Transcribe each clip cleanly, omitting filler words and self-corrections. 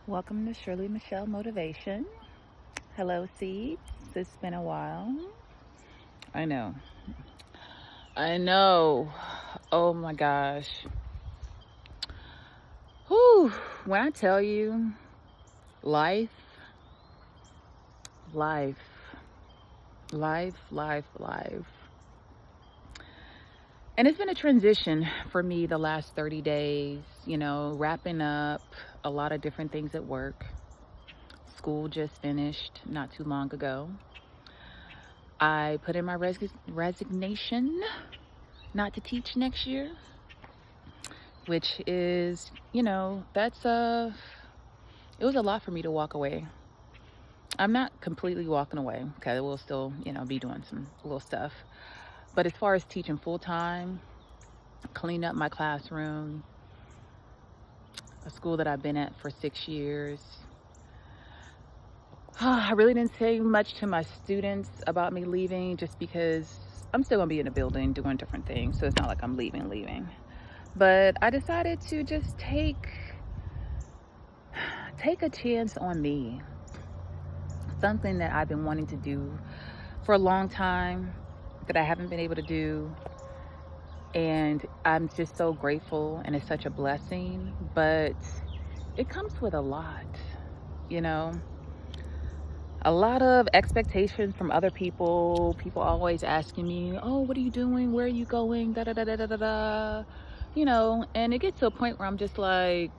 Welcome to Shirley Michelle Motivation. Hello, Seeds. It's been a while. I know. I know. Oh my gosh. Whew. When I tell you, life, life, life. And it's been a transition for me the last 30 days, wrapping up a lot of different things at work. School just finished not too long ago. I put in my resignation not to teach next year, which is, it was a lot for me to walk away. I'm not completely walking away because we'll still, be doing some little stuff. But as far as teaching full time, clean up my classroom, a school that I've been at for 6 years. I really didn't say much to my students about me leaving just because I'm still going to be in the building doing different things. So it's not like I'm leaving. But I decided to just take a chance on me. Something that I've been wanting to do for a long time that I haven't been able to do. And I'm just so grateful, and it's such a blessing. But it comes with a lot, a lot of expectations from other people. People always asking me, oh, what are you doing? Where are you going? Da da da da da da da. And it gets to a point where I'm just like,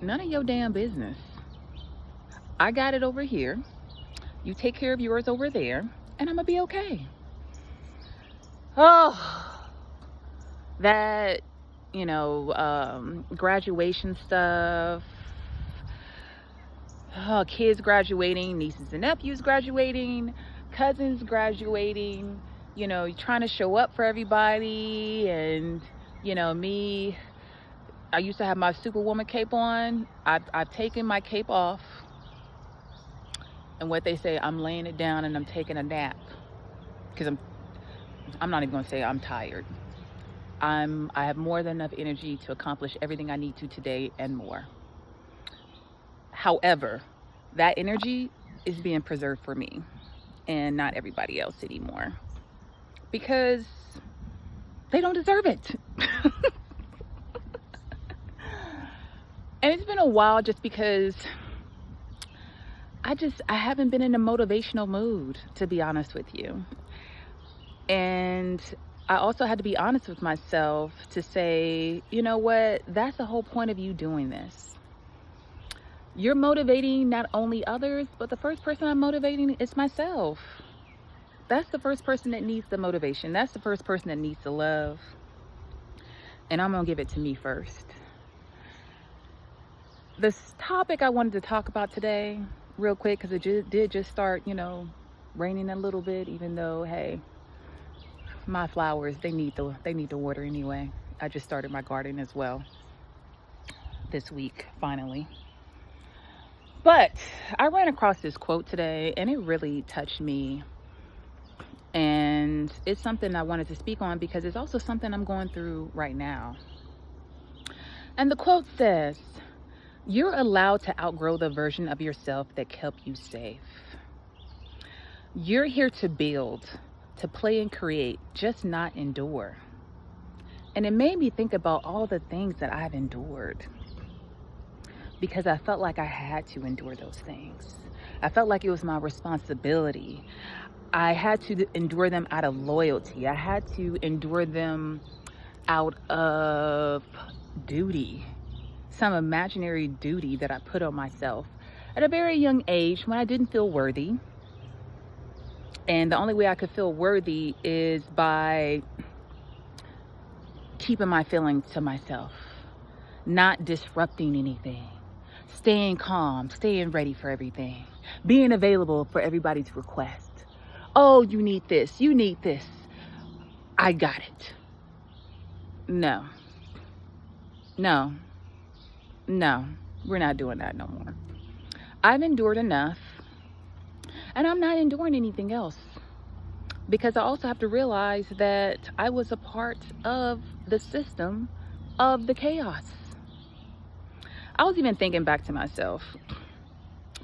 none of your damn business. I got it over here. You take care of yours over there, and I'm gonna be okay. Oh, that, graduation stuff. Oh, kids graduating, nieces and nephews graduating, cousins graduating, you're trying to show up for everybody. And, me, I used to have my Superwoman cape on. I've taken my cape off. And what they say, I'm laying it down and I'm taking a nap. Because I'm not even going to say I'm tired. I have more than enough energy to accomplish everything I need to today and more. However, that energy is being preserved for me and not everybody else anymore, because they don't deserve it. And it's been a while just because I haven't been in a motivational mood, to be honest with you. And I also had to be honest with myself to say, you know what, that's the whole point of you doing this. You're motivating not only others, but the first person I'm motivating is myself. That's the first person that needs the motivation. That's the first person that needs the love. And I'm going to give it to me first. This topic I wanted to talk about today, real quick, because it did just start, raining a little bit, even though, hey, my flowers, they need the water anyway. I just started my garden as well this week, finally. But I ran across this quote today, and it really touched me. And it's something I wanted to speak on because it's also something I'm going through right now. And the quote says, "You're allowed to outgrow the version of yourself that kept you safe. You're here to build, to play and create, just not endure." And it made me think about all the things that I've endured, because I felt like I had to endure those things. I felt like it was my responsibility. I had to endure them out of loyalty. I had to endure them out of duty, some imaginary duty that I put on myself at a very young age when I didn't feel worthy. And the only way I could feel worthy is by keeping my feelings to myself, not disrupting anything, staying calm, staying ready for everything, being available for everybody's request. Oh, you need this, I got it. No, we're not doing that no more. I've endured enough, and I'm not enduring anything else, because I also have to realize that I was a part of the system of the chaos. I was even thinking back to myself,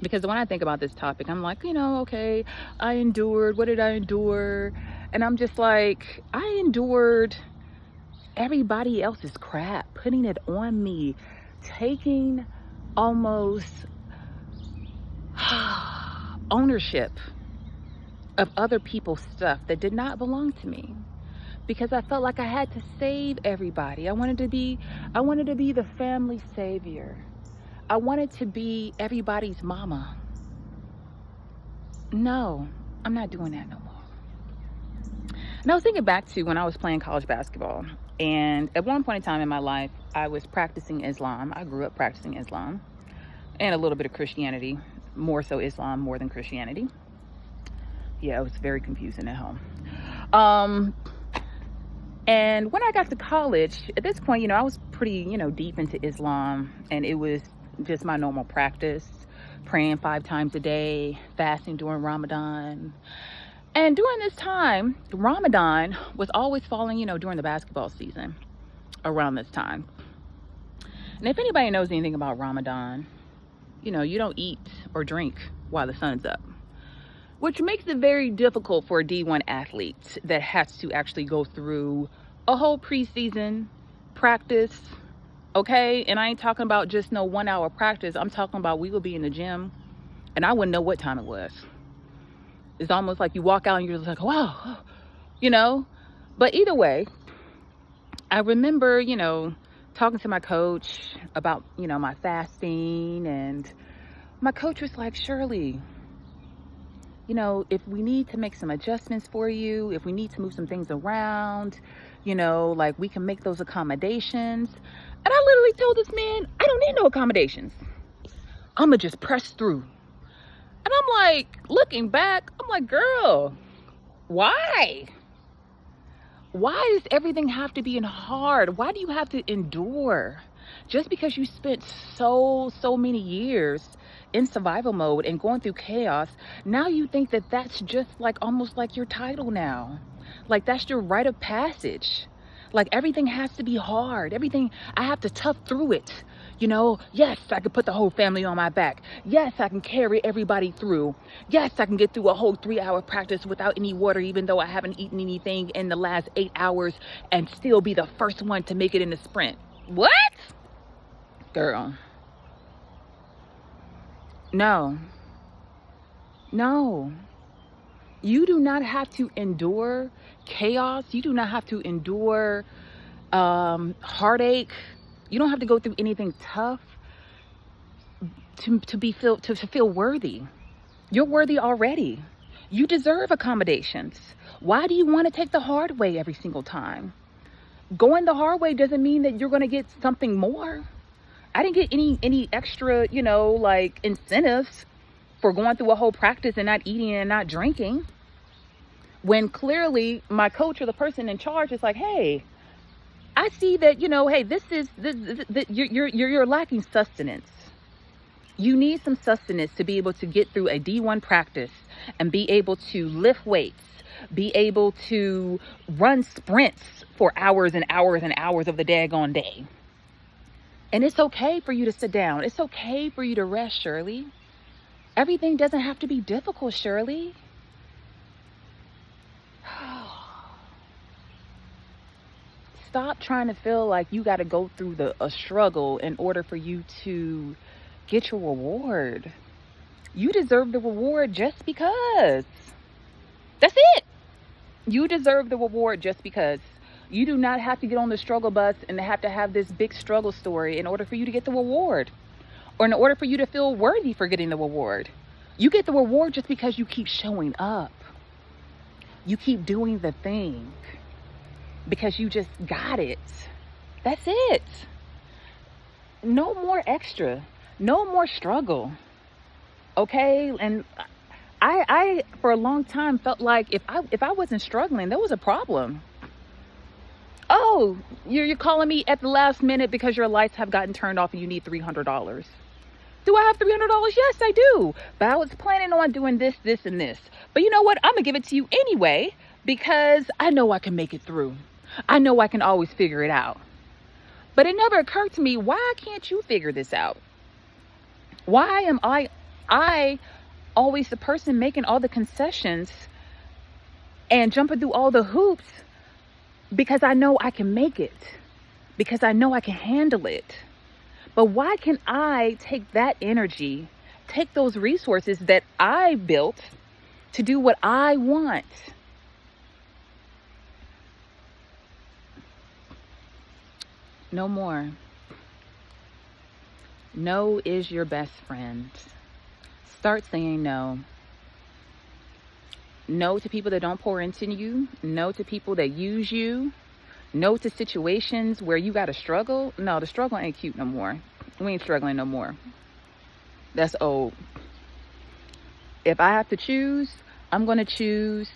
because when I think about this topic, I'm like, okay, I endured. What did I endure? And I'm just like, I endured everybody else's crap, putting it on me, taking almost ownership of other people's stuff that did not belong to me, because I felt like I had to save everybody. I wanted to be the family savior. I wanted to be everybody's mama. No, I'm not doing that no more. And I was thinking back to when I was playing college basketball. And at one point in time in my life, I was practicing Islam. I grew up practicing Islam and a little bit of Christianity, more so Islam more than Christianity. Yeah, it was very confusing at home. And when I got to college, at this point, I was pretty, deep into Islam, and it was just my normal practice, praying 5 times a day, fasting during Ramadan. And during this time, Ramadan was always falling, during the basketball season around this time. And if anybody knows anything about Ramadan, you don't eat or drink while the sun's up, which makes it very difficult for a D1 athlete that has to actually go through a whole preseason practice, okay? And I ain't talking about just no 1 hour practice. I'm talking about we would be in the gym and I wouldn't know what time it was. It's almost like you walk out and you're just like, wow, But either way, I remember, talking to my coach about, my fasting, and my coach was like, Shirley, if we need to make some adjustments for you, if we need to move some things around, like we can make those accommodations. And I literally told this man, I don't need no accommodations. I'm going to just press through. And I'm like, looking back, I'm like, girl, why? Why does everything have to be hard? Why do you have to endure? Just because you spent so many years in survival mode and going through chaos, now you think that that's just like almost like your title now. Like that's your rite of passage. Like everything has to be hard. Everything, I have to tough through it. Yes, I can put the whole family on my back. Yes, I can carry everybody through. Yes, I can get through a whole 3-hour practice without any water, even though I haven't eaten anything in the last 8 hours, and still be the first one to make it in the sprint. What? Girl. No. You do not have to endure chaos. You do not have to endure heartache. You don't have to go through anything tough to feel worthy. You're worthy already. You deserve accommodations. Why do you want to take the hard way every single time? Going the hard way doesn't mean that you're going to get something more. I didn't get any extra, like incentives for going through a whole practice and not eating and not drinking, when clearly my coach or the person in charge is like, hey, I see that, hey, this you're lacking sustenance. You need some sustenance to be able to get through a D1 practice and be able to lift weights, be able to run sprints for hours and hours and hours of the daggone day. And it's okay for you to sit down. It's okay for you to rest, Shirley. Everything doesn't have to be difficult, Shirley. Stop trying to feel like you got to go through a struggle in order for you to get your reward. You deserve the reward just because. That's it. You deserve the reward just because. You do not have to get on the struggle bus and have to have this big struggle story in order for you to get the reward, or in order for you to feel worthy for getting the reward. You get the reward just because you keep showing up. You keep doing the thing because you just got it. That's it. No more extra. No more struggle. Okay? And I for a long time felt like if I wasn't struggling, there was a problem. Oh, you're calling me at the last minute because your lights have gotten turned off and you need $300. Do I have $300? Yes, I do. But I was planning on doing this, and this. But you know what? I'm going to give it to you anyway because I know I can make it through. I know I can always figure it out. But it never occurred to me, why can't you figure this out? Why am I always the person making all the concessions and jumping through all the hoops because I know I can make it, because I know I can handle it? But why can I take that energy, take those resources that I built to do what I want? No more. No is your best friend. Start saying no. No to people that don't pour into you. No to people that use you. No to situations where you got to struggle. No, the struggle ain't cute no more. We ain't struggling no more. That's old. If I have to choose, I'm going to choose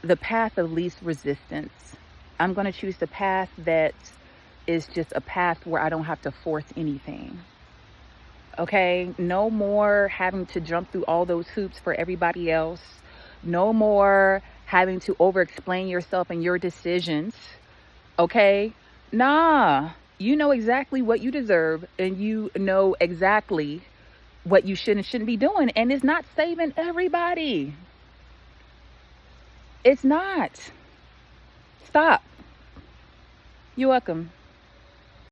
the path of least resistance. I'm going to choose the path that is just a path where I don't have to force anything. Okay? No more having to jump through all those hoops for everybody else. No more having to over-explain yourself and your decisions. Okay? Nah. You know exactly what you deserve, and you know exactly what you should and shouldn't be doing. And it's not saving everybody. It's not. Stop. You're welcome.